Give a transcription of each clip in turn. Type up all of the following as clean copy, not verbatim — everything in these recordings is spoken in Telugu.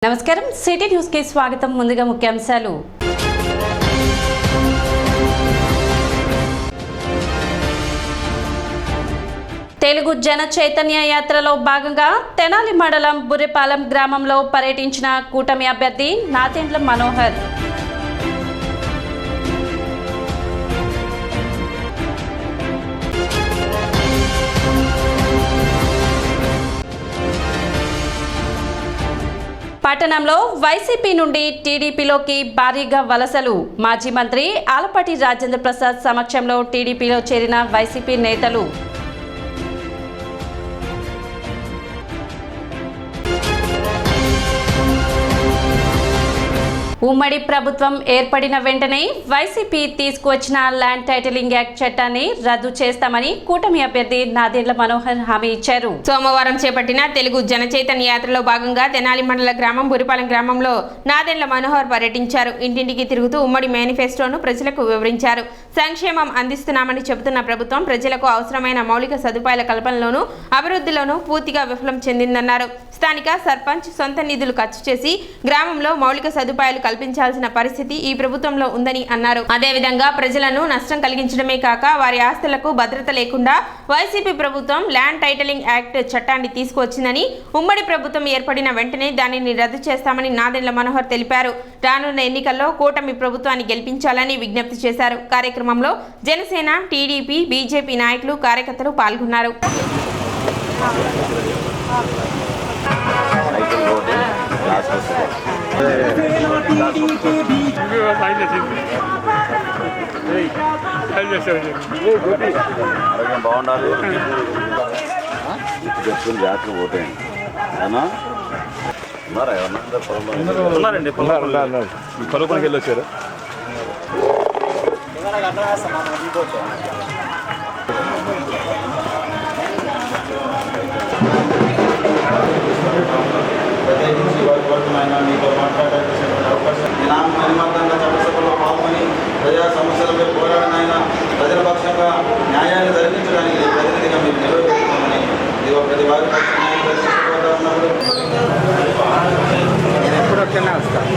నమస్కారం సిటీ న్యూస్ కి స్వాగతం. ముందుగా ముఖ్యాంశాలు. తెలుగు జన చైతన్య యాత్రలో భాగంగా తెనాలి మండలం బుర్రిపాలెం గ్రామంలో పర్యటించిన కూటమి అభ్యర్థి నాదెండ్ల మనోహర్. పట్టణంలో వైసీపీ నుండి టీడీపీలోకి భారీగా వలసలు. మాజీ మంత్రి ఆలపాటి రాజేంద్ర ప్రసాద్ సమక్షంలో టీడీపీలో చేరిన వైసీపీ నేతలు. ఉమ్మడి ప్రభుత్వం ఏర్పడిన వెంటనే వైసీపీ తీసుకువచ్చిన ల్యాండ్ టైటిలింగ్ యాక్ట్ చట్టాన్ని రద్దు చేస్తామని కూటమి అభ్యర్థి నాదెండ్ల మనోహర్ హామీ ఇచ్చారు. సోమవారం చేపట్టిన తెలుగు జనచైతన్య యాత్రలో భాగంగా తెనాలి మండల గ్రామం బుర్రిపాలెం గ్రామంలో నాదెండ్ల మనోహర్ పర్యటించారు. ఇంటింటికి తిరుగుతూ ఉమ్మడి మేనిఫెస్టోను ప్రజలకు వివరించారు. సంక్షేమం అందిస్తున్నామని చెబుతున్న ప్రభుత్వం ప్రజలకు అవసరమైన మౌలిక సదుపాయాల కల్పనలోనూ అభివృద్ధిలోనూ పూర్తిగా విఫలం చెందిందన్నారు. స్థానిక సర్పంచ్ సొంత నిధులు ఖర్చు చేసి గ్రామంలో మౌలిక సదుపాయాలు కల్పించాల్సిన పరిస్థితి ఈ ప్రభుత్వంలో ఉందని అన్నారు. అదేవిధంగా ప్రజలను నష్టం కలిగించడమే కాక వారి ఆస్తులకు భద్రత లేకుండా వైసీపీ ప్రభుత్వం ల్యాండ్ టైటిలింగ్ యాక్ట్ చట్టాన్ని తీసుకువచ్చిందని, ఉమ్మడి ప్రభుత్వం ఏర్పడిన వెంటనే దానిని రద్దు చేస్తామని నాదెండ్ల మనోహర్ తెలిపారు. రానున్న ఎన్నికల్లో కూటమి ప్రభుత్వాన్ని గెలిపించాలని విజ్ఞప్తి చేశారు. కార్యక్రమంలో జనసేన, టీడీపీ, బీజేపీ నాయకులు, కార్యకర్తలు పాల్గొన్నారు. ఆరోగ్యం బాగుండాలి, తెచ్చుకుని జాగ్రత్తగా పోతాయి. ఉన్నారా ఉన్నారండి, కలువు పనికి వెళ్ళి వచ్చారు. మీతో మాట్లాడాల్సిన అవకాశం చట్టసభలో పాల్గొని ప్రజా సమస్యలపై పోరాడినైన ప్రజల పక్షంగా న్యాయాన్ని జరిపించడానికి ప్రతినిధిగా మీరు నిలబెట్టుకోమని ప్రతి వారి ఉన్నప్పుడు ఎప్పుడు వస్తేనే వస్తాను.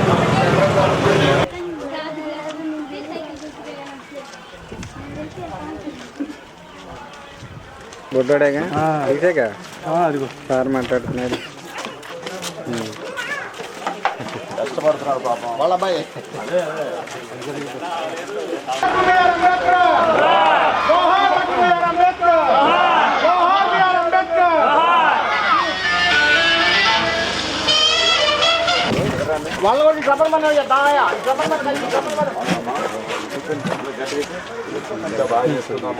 గుడ్డోడేగా ఇదేగా అదిగో సార్ మాట్లాడుతున్నాడు. కష్టపడుతున్నాడు పాపం వాళ్ళ అబ్బాయి. వాళ్ళ బాగా చేస్తున్నామా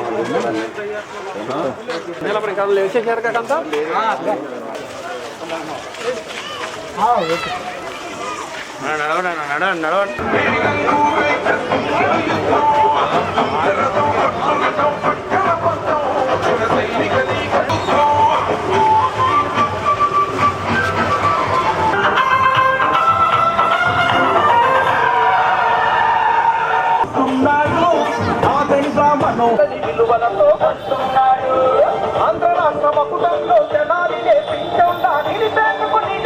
వేసేసారు కదంతా. నడవండి విలువలతో వస్తున్నాడు. ఆంధ్ర రాష్ట్ర మకుటంలో జనాలినే పింఛంగా నిలిపేందుకుని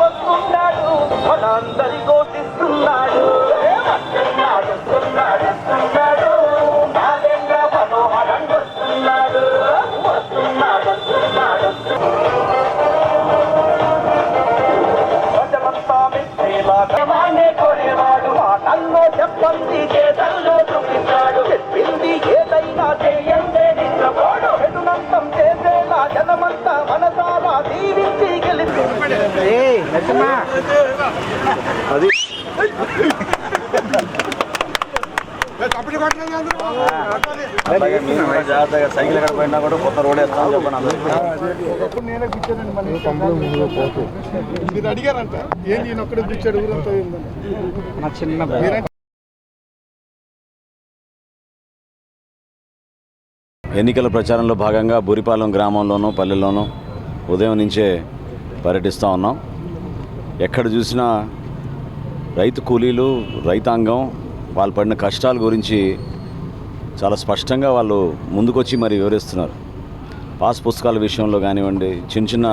వస్తున్నాడు. మనందరి ఘోషిస్తున్నాడు. నాదెండ్ల మనోహర్ వస్తున్నాడు. ప్రజలంతా మెచ్చేలాగానే కొనేవాడు. మాటల్లో చెప్పండి, చేతల్లో చూపిస్తాడు. చెప్పింది ఏదైనా చేయండి నిద్రపోడు. పెట్టునంతం చేసేలా జనమంతా మనసారా దీవించి గెలిపి అది జాగ్రత్తగా సైకిల్ ఎక్కడ పోయినా కూడా కొత్త రోడ్ వేస్తాను చెప్పండి. నేనే కూర్చోనండి. మీరు అడిగారంట ఏంటి నేను ఒక్కడే కూర్చాడు ఊరంతా నా చిన్న. ఎన్నికల ప్రచారంలో భాగంగా బుర్రిపాలెం గ్రామంలోనూ పల్లెల్లోనూ ఉదయం నుంచే పర్యటిస్తూ ఉన్నాం. ఎక్కడ చూసినా రైతు కూలీలు, రైతాంగం వాళ్ళు పడిన కష్టాల గురించి చాలా స్పష్టంగా వాళ్ళు ముందుకొచ్చి మరి వివరిస్తున్నారు. పాస్ పుస్తకాల విషయంలో కానివ్వండి, చిన్న చిన్న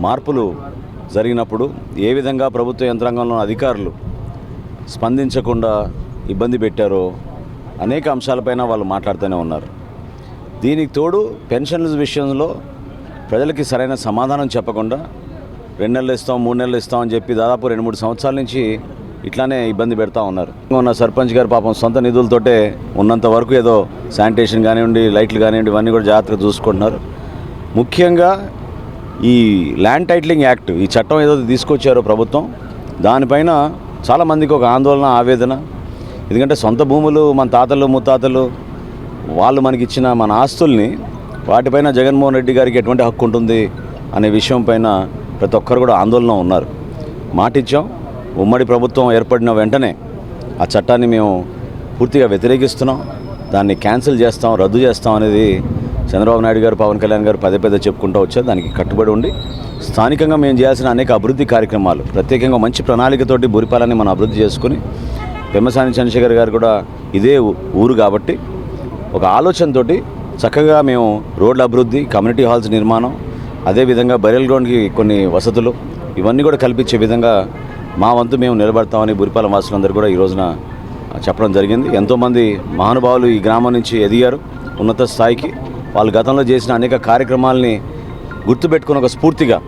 మార్పులు జరిగినప్పుడు ఏ విధంగా ప్రభుత్వ యంత్రాంగంలో అధికారులు స్పందించకుండా ఇబ్బంది పెట్టారో అనేక అంశాలపైన వాళ్ళు మాట్లాడుతూనే ఉన్నారు. దీనికి తోడు పెన్షన్ల విషయంలో ప్రజలకి సరైన సమాధానం చెప్పకుండా 2 నెలలు ఇస్తాం 3 నెలలు ఇస్తాం అని చెప్పి దాదాపు 2-3 సంవత్సరాల నుంచి ఇట్లానే ఇబ్బంది పెడతా ఉన్నారు. ఉన్న సర్పంచ్ గారు పాపం సొంత నిధులతోటే ఉన్నంత వరకు ఏదో శానిటేషన్ కానివ్వండి, లైట్లు కానివ్వండి, ఇవన్నీ కూడా జాగ్రత్తగా చూసుకుంటున్నారు. ముఖ్యంగా ఈ ల్యాండ్ టైటిలింగ్ యాక్ట్, ఈ చట్టం ఏదో తీసుకొచ్చారో ప్రభుత్వం, దానిపైన చాలామందికి ఒక ఆందోళన, ఆవేదన. ఎందుకంటే సొంత భూములు, మన తాతలు ముత్తాతలు వాళ్ళు మనకిచ్చిన మన ఆస్తుల్ని, వాటిపైన జగన్మోహన్ రెడ్డి గారికి ఎటువంటి హక్కు ఉంటుంది అనే విషయం పైన ప్రతి ఒక్కరు కూడా ఆందోళన ఉన్నారు. మాటిచ్చాం, ఉమ్మడి ప్రభుత్వం ఏర్పడిన వెంటనే ఆ చట్టాన్ని మేము పూర్తిగా వ్యతిరేకిస్తున్నాం, దాన్ని క్యాన్సిల్ చేస్తాం, రద్దు చేస్తాం అనేది చంద్రబాబు నాయుడు గారు, పవన్ కళ్యాణ్ గారు పదే చెప్పుకుంటూ వచ్చారు. దానికి కట్టుబడి ఉండి స్థానికంగా మేము చేయాల్సిన అనేక అభివృద్ధి కార్యక్రమాలు, ప్రత్యేకంగా మంచి ప్రణాళికతోటి బురిపాలని మనం అభివృద్ధి చేసుకుని, పెమ్మసాని చంద్రశేఖర్ గారు కూడా ఇదే ఊరు కాబట్టి ఒక ఆలోచనతోటి చక్కగా మేము రోడ్ల అభివృద్ధి, కమ్యూనిటీ హాల్స్ నిర్మాణం, అదేవిధంగా బరియల్ గ్రౌండ్కి కొన్ని వసతులు ఇవన్నీ కూడా కల్పించే విధంగా మా వంతు మేము నిలబడతామని బురిపాలెం వాసులందరూ కూడా ఈ రోజున చెప్పడం జరిగింది. ఎంతోమంది మహానుభావులు ఈ గ్రామం నుంచి ఎదిగారు ఉన్నత స్థాయికి. వాళ్ళు గతంలో చేసిన అనేక కార్యక్రమాలని గుర్తుపెట్టుకుని ఒక స్ఫూర్తిగా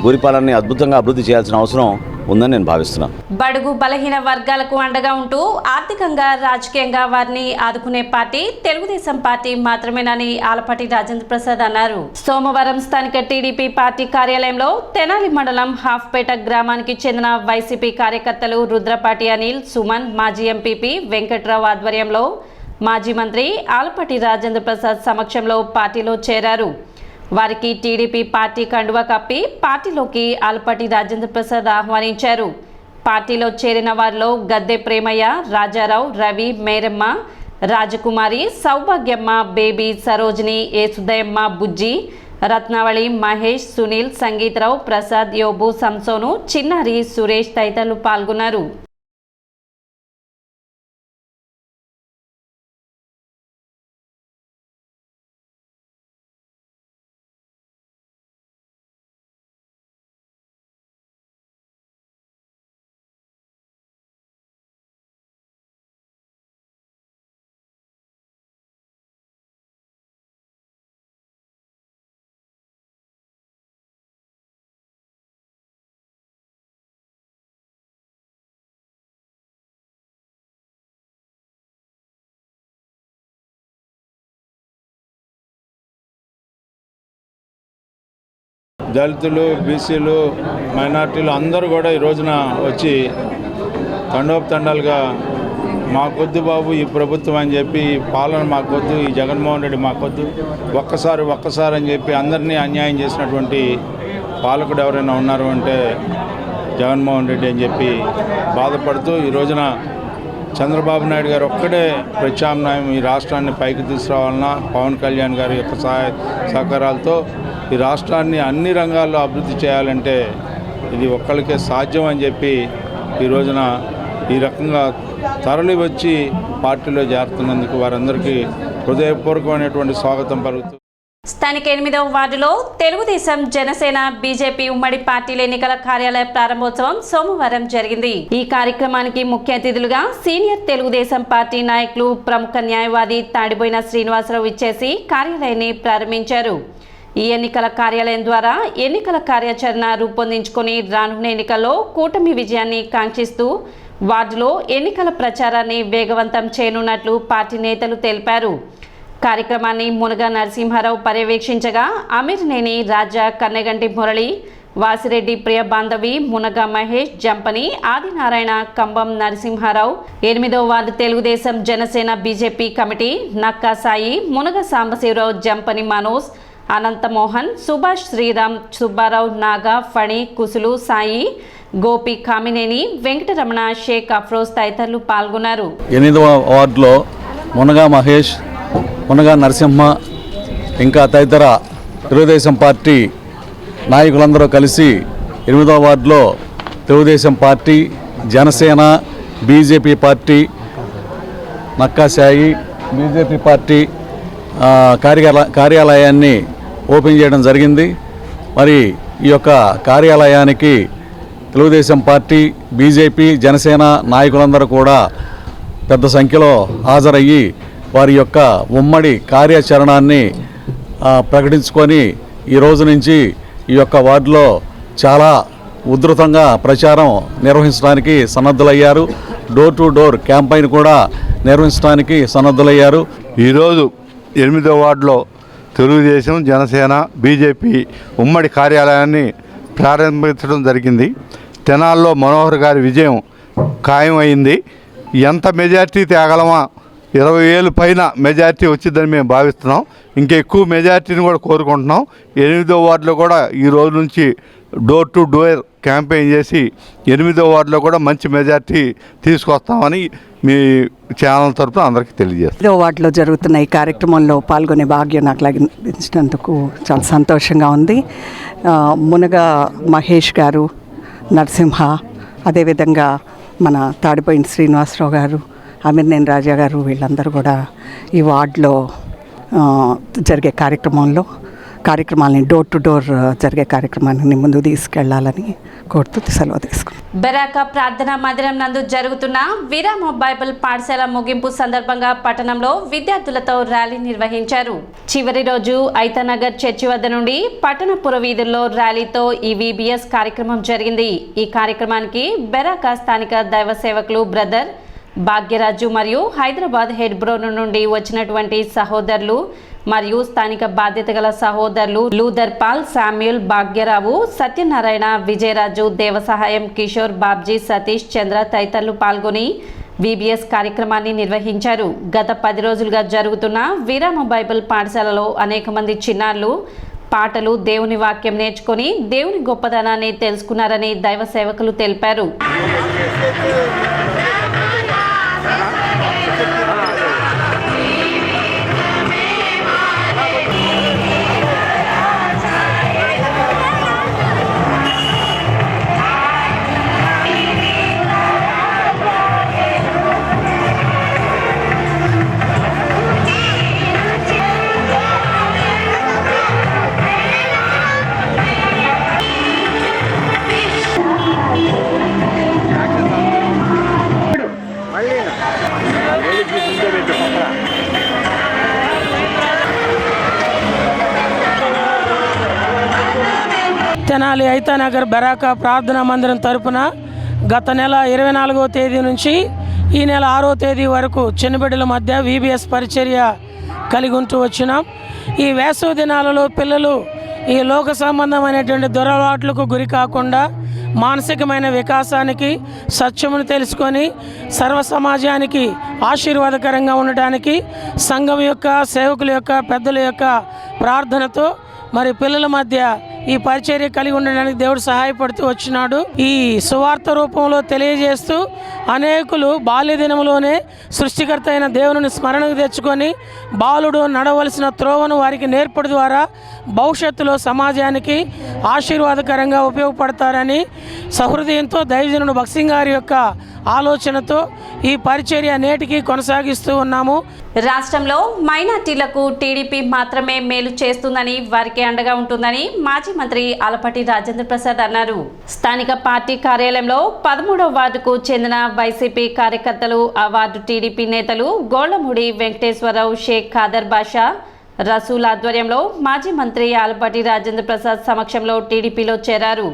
బురిపాలెంని అద్భుతంగా అభివృద్ధి చేయాల్సిన అవసరం ఉందని నేను భావిస్తున్నాను. బడుగు బలహీన వర్గాలకు అండగా ఉంటూ ఆర్థికంగా, రాజకీయంగా వారిని ఆదుకునే పార్టీ తెలుగుదేశం పార్టీ మాత్రమేనని ఆలపాటి రాజేంద్ర ప్రసాద్ అన్నారు. సోమవారం స్థానిక టీడీపీ పార్టీ కార్యాలయంలో తెనాలి మండలం హాఫ్పేట గ్రామానికి చెందిన వైసీపీ కార్యకర్తలు రుద్రపాటి అనిల్, సుమన్, మాజీ ఎంపీపీ వెంకట్రావు ఆధ్వర్యంలో మాజీ మంత్రి ఆలపాటి రాజేంద్ర ప్రసాద్ సమక్షంలో పార్టీలో చేరారు. వారికి టీడీపీ పార్టీ కండువా కప్పి పార్టీలోకి ఆలపాటి రాజేంద్ర ప్రసాద్ ఆహ్వానించారు. పార్టీలో చేరిన వారిలో గద్దె ప్రేమయ్య, రాజారావు, రవి, మేరమ్మ, రాజకుమారి, సౌభాగ్యమ్మ, బేబీ, సరోజిని, ఏసుదయమ్మ, బుజ్జి, రత్నావళి, మహేష్, సునీల్, సంగీతరావు, ప్రసాద్, యోబు, సంసోను, చిన్నారి, సురేష్ తదితరులు పాల్గొన్నారు. దళితులు, బీసీలు, మైనార్టీలు అందరూ కూడా ఈ రోజున వచ్చి తండోపతండాలుగా మాకొద్దు బాబు ఈ ప్రభుత్వం అని చెప్పి, ఈ పాలన మాకొద్దు, ఈ జగన్మోహన్ రెడ్డి మాకొద్దు, ఒక్కసారి అని చెప్పి అందరినీ అన్యాయం చేసినటువంటి పాలకుడు ఎవరైనా ఉన్నారు అంటే జగన్మోహన్ రెడ్డి అని చెప్పి బాధపడుతూ ఈ రోజున చంద్రబాబు నాయుడు గారు ఒక్కడే ప్రత్యామ్నాయం ఈ రాష్ట్రాన్ని పైకి తీసుకురావాలన్నా పవన్ కళ్యాణ్ గారి యొక్క సహకారాలతో ఈ రాష్ట్రాన్ని అన్ని రంగాల్లో అభివృద్ధి చేయాలంటే ఇది ఒక్కరికే సాధ్యం అని చెప్పి ఈ రోజున ఈ రకంగా తరలి వచ్చి పార్టీలో చేరుతున్నందుకు వారందరికీ హృదయపూర్వకమైనటువంటి స్వాగతం పలుకుతూ స్థానిక 8వ వార్డులో తెలుగుదేశం, జనసేన, బీజేపీ ఉమ్మడి పార్టీల ఎన్నికల కార్యాలయ ప్రారంభోత్సవం సోమవారం జరిగింది. ఈ కార్యక్రమానికి ముఖ్య అతిథులుగా సీనియర్ తెలుగుదేశం పార్టీ నాయకులు, ప్రముఖ న్యాయవాది తాడిబోయిన శ్రీనివాసరావు ఇచ్చేసి కార్యాలయాన్ని ప్రారంభించారు. ఈ ఎన్నికల కార్యాలయం ద్వారా ఎన్నికల కార్యాచరణ రూపొందించుకొని రానున్న ఎన్నికల్లో కూటమి విజయాన్ని కాంక్షిస్తూ వార్డులో ఎన్నికల ప్రచారాన్ని వేగవంతం చేయనున్నట్లు పార్టీ నేతలు తెలిపారు. కార్యక్రమాన్ని మునగ నరసింహారావు పర్యవేక్షించగా అమీర్నేని రాజా, కన్నెగంటి మురళి, వాసిరెడ్డి ప్రియ బాంధవి, మునగ మహేష్, జంపని, ఆదినారాయణ, కంబం నరసింహారావు, 8వ ward Telugu Desam, Janasena, BJP committee Nakka Sai, మునగ సాంబశివరావు, జంపని మనోజ్, అనంతమోహన్, సుభాష్, శ్రీరామ్, సుబ్బారావు, నాగా, ఫణి, కుసులు, సాయి, గోపి, కామినేని, వెంకటరమణ, షేక్ అఫ్రోజ్ తదితరులు పాల్గొన్నారు. 8వ వార్డులో మునగ మహేష్, మునగ నరసింహ ఇంకా తదితర తెలుగుదేశం పార్టీ నాయకులందరూ కలిసి 8వ వార్డులో Telugudesam party, Janasena, BJP party నక్కాసాయి, బీజేపీ పార్టీ కార్యాలయాన్ని ఓపెన్ చేయడం జరిగింది. మరి ఈ యొక్క కార్యాలయానికి తెలుగుదేశం పార్టీ, బీజేపీ, జనసేన నాయకులందరూ కూడా పెద్ద సంఖ్యలో హాజరయ్యి వారి యొక్క ఉమ్మడి కార్యాచరణాన్ని ప్రకటించుకొని ఈ రోజు నుంచి ఈ యొక్క వార్డులో చాలా ఉధృతంగా ప్రచారం నిర్వహించడానికి సన్నద్ధులయ్యారు. డోర్ టు డోర్ క్యాంపెయిన్ కూడా నిర్వహించడానికి సన్నద్ధులయ్యారు. ఈరోజు 8వ వార్డులో తెలుగుదేశం, జనసేన, బీజేపీ ఉమ్మడి కార్యాలయాన్ని ప్రారంభించడం జరిగింది. తెనాల్లో మనోహర్ గారి విజయం ఖాయం అయింది. ఎంత మెజార్టీ తేగలమా, 20,000 పైన మెజార్టీ వచ్చిందని మేము భావిస్తున్నాం. ఇంకా ఎక్కువ మెజార్టీని కూడా కోరుకుంటున్నాం. 8వ వార్డులో కూడా ఈ రోజు నుంచి డోర్ టు డోర్ క్యాంపెయిన్ చేసి 8వ వార్డులో కూడా మంచి మెజార్టీ తీసుకొస్తామని మీ ఛానల్ తరఫున అందరికీ తెలియజేస్తాం. 5వ వార్డులో జరుగుతున్న ఈ కార్యక్రమంలో పాల్గొనే భాగ్యం నాకు లభించినందుకు చాలా సంతోషంగా ఉంది. మునగ మహేష్ గారు, నరసింహ, అదేవిధంగా మన తాడిపోయిన శ్రీనివాసరావు గారు, అమీర్నేని రాజా గారు, వీళ్ళందరూ కూడా ఈ వార్డులో జరిగే కార్యక్రమాలని డోర్ టు డోర్ జరిగే కార్యక్రమాన్ని ముందుకు తీసుకెళ్లాలని కోరుతూ సెలవు తీసుకున్నాను. బెరాక ప్రార్థనా మందిరం నందు జరుగుతున్న విరామ బైబిల్ పాఠశాల ముగింపు సందర్భంగా పట్టణంలో విద్యార్థులతో ర్యాలీ నిర్వహించారు. చివరి రోజు ఐతానగర్ చర్చి వద్ద నుండి పట్టణ పురవీధుల్లో ర్యాలీతో ఈ VBS కార్యక్రమం జరిగింది. ఈ కార్యక్రమానికి బెరాక స్థానిక దైవ సేవకులు బ్రదర్ భాగ్యరాజు మరియు హైదరాబాద్ హెడ్బ్రోన్ నుండి వచ్చినటువంటి సహోదరులు మరియు స్థానిక బాధ్యత గల సహోదరులు లూథర్ పాల్, శామ్యూల్, భాగ్యరావు, సత్యనారాయణ, విజయరాజు, దేవసహాయం, కిషోర్, బాబ్జీ, సతీష్, చంద్ర తదితరులు పాల్గొని VBS కార్యక్రమాన్ని నిర్వహించారు. గత 10 రోజులుగా జరుగుతున్న విరామ బైబిల్ పాఠశాలలో అనేక మంది చిన్నారులు పాటలు, దేవుని వాక్యం నేర్చుకొని దేవుని గొప్పదనాన్ని తెలుసుకున్నారని దైవ సేవకులు తెలిపారు. తెనాలి ఐతానగర్ బెరాక ప్రార్థనా మందిరం తరపున గత నెల 24వ తేదీ నుంచి ఈ నెల 6వ తేదీ వరకు చిన్నబిడ్డల మధ్య VBS పరిచర్య కలిగి ఉంటూ వచ్చినాం. ఈ వేసవి దినాలలో పిల్లలు ఈ లోక సంబంధమైనటువంటి దురలవాట్లకు గురి కాకుండా మానసికమైన వికాసానికి, సత్యమును తెలుసుకొని సర్వ సమాజానికి ఆశీర్వాదకరంగా ఉండటానికి సంఘం యొక్క, సేవకుల యొక్క, పెద్దల యొక్క ప్రార్థనతో మరి పిల్లల మధ్య ఈ పరిచర్య కలిగి ఉండడానికి దేవుడు సహాయపడుతూ వచ్చినాడు. ఈ సువార్త రూపంలో తెలియజేస్తూ అనేకులు బాల్య దినములోనే సృష్టికర్త అయిన దేవుని స్మరణకు తెచ్చుకొని బాలుడు నడవలసిన త్రోవను వారికి నేర్పడి ద్వారా భవిష్యత్తులో సమాజానికి ఆశీర్వాదకరంగా ఉపయోగపడతారని సహృదయంతో దైవజనుడు భక్సింగ్ గారి యొక్క ఆలోచనతో ఈ పరిచర్య నేటికి కొనసాగిస్తూ ఉన్నాము. రాష్ట్రంలో మైనార్టీలకు టీడీపీ మాత్రమే మేలు చేస్తుందని, వారికి అండగా ఉంటుందని మాజీ మంత్రి ఆలపాటి రాజేంద్ర ప్రసాద్ అన్నారు. స్థానిక పార్టీ కార్యాలయంలో 13వ వార్డుకు చెందిన వైసీపీ కార్యకర్తలు, ఆ వార్డు టీడీపీ నేతలు గోళ్లమూడి వెంకటేశ్వరరావు, షేక్ ఖాదర్ బాషా, రసూల్ ఆధ్వర్యంలో మాజీ మంత్రి ఆలపాటి రాజేంద్ర ప్రసాద్ సమక్షంలో టీడీపీలో చేరారు.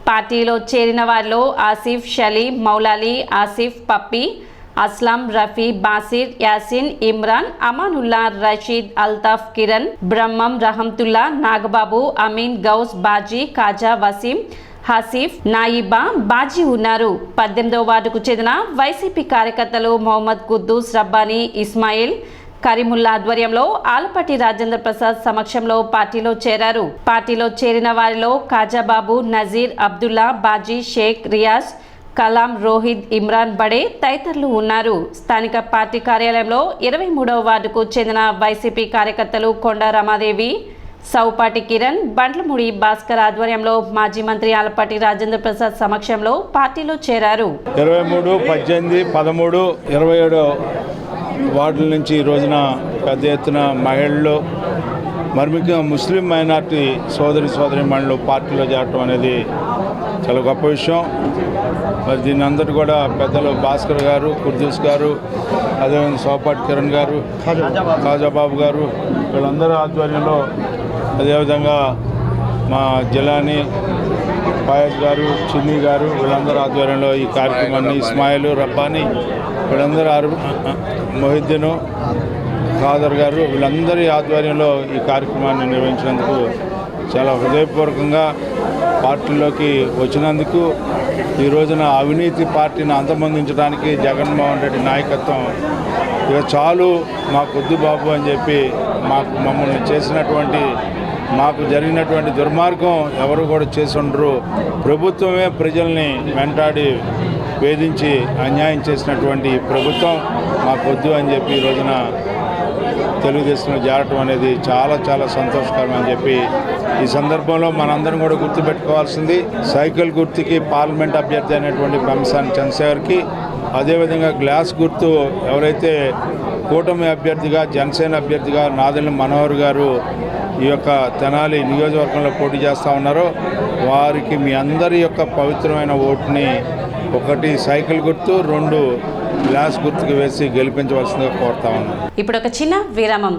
పార్టీలో చేరిన వారిలో ఆసిఫ్, షలీం, మౌలాలి, ఆసిఫ్, పప్పి, అస్లాం, రఫీ, బాసిర్, యాసిన్, ఇమ్రాన్, అమానుల్లా, రషీద్, అల్తాఫ్, కిరణ్, బ్రహ్మం, రహంతుల్లా, నాగబాబు, అమీన్, గౌస్, బాజీ, కాజా, వసీం, హసీఫ్, నాయిబా, బాజీ ఉన్నారు. 18వ వార్డుకు చెందిన వైసీపీ కార్యకర్తలు మొహమ్మద్ కుద్దూస్, రబ్బానీ, ఇస్మాయిల్, కరీముల్లా ఆధ్వర్యంలో ఆలపాటి రాజేంద్ర ప్రసాద్ సమక్షంలో పార్టీలో చేరారు. పార్టీలో చేరిన వారిలో కాజాబాబు, నజీర్, అబ్దుల్లా, బాజీ, షేక్, రియాజ్, కలాం, రోహిత్, ఇమ్రాన్, బడే తదితరులు ఉన్నారు. స్థానిక పార్టీ కార్యాలయంలో 23వ వార్డుకు చెందిన వైసీపీ కార్యకర్తలు కొండ రమాదేవి, సౌపాటి కిరణ్, బండ్లమూడి భాస్కర్ ఆధ్వర్యంలో మాజీ మంత్రి ఆలపాటి రాజేంద్ర ప్రసాద్ సమక్షంలో పార్టీలో చేరారు. 23, 18, 13, 27 వార్డుల నుంచి ఈ రోజున పెద్ద ఎత్తున మహిళలు మరి ముఖ్యంగా ముస్లిం మైనార్టీ సోదరిమణులు పార్టీలో చేరటం అనేది చాలా గొప్ప విషయం. మరి దీన్ని అందరూ కూడా పెద్దలు భాస్కర్ గారు, కుర్దూస్ గారు, అదేవిధంగా సోపాటి కిరణ్ గారు, ఖాజాబాబు గారు, వీళ్ళందరూ ఆధ్వర్యంలో, అదేవిధంగా మా జిలానీ ఫాయజ్ గారు, చిన్ని గారు, వీళ్ళందరూ ఆధ్వర్యంలో ఈ కార్యక్రమాన్ని, ఇస్మాయిల్, రబ్బానీ, వీళ్ళందరూ, మొహిద్దీను, ఖాదర్ గారు, వీళ్ళందరి ఆధ్వర్యంలో ఈ కార్యక్రమాన్ని నిర్వహించినందుకు చాలా హృదయపూర్వకంగా పార్టీలోకి వచ్చినందుకు, ఈ రోజున అవినీతి పార్టీని అంతమొందించడానికి జగన్మోహన్ రెడ్డి నాయకత్వం ఇక చాలు మాకొద్దు బాబు అని చెప్పి మమ్మల్ని చేసినటువంటి, మాకు జరిగినటువంటి దుర్మార్గం ఎవరు కూడా చేసి ఉండరు. ప్రభుత్వమే ప్రజల్ని వెంటాడి వేధించి అన్యాయం చేసినటువంటి ప్రభుత్వం మాకొద్దు అని చెప్పి ఈ రోజున తెలుగుదేశంలో చేరటం అనేది చాలా చాలా సంతోషకరం అని చెప్పి ఈ సందర్భంలో మనందరం కూడా గుర్తుపెట్టుకోవాల్సింది, సైకిల్ గుర్తుకి పార్లమెంట్ అభ్యర్థి అయినటువంటి పెంసాని చంద్రశేఖర్కి, అదేవిధంగా గ్లాస్ గుర్తు ఎవరైతే కూటమి అభ్యర్థిగా, జనసేన అభ్యర్థిగా నాదెండ్ల మనోహర్ గారు ఈ యొక్క తెనాలి నియోజకవర్గంలో పోటీ చేస్తూ ఉన్నారో వారికి మీ అందరి యొక్క పవిత్రమైన ఓటుని 1 సైకిల్ గుర్తు, 2 గ్లాస్ గుర్తుకు వేసి గెలిపించవలసిందిగా కోరుతా ఉన్నాను. ఇప్పుడు ఒక చిన్న విరామం.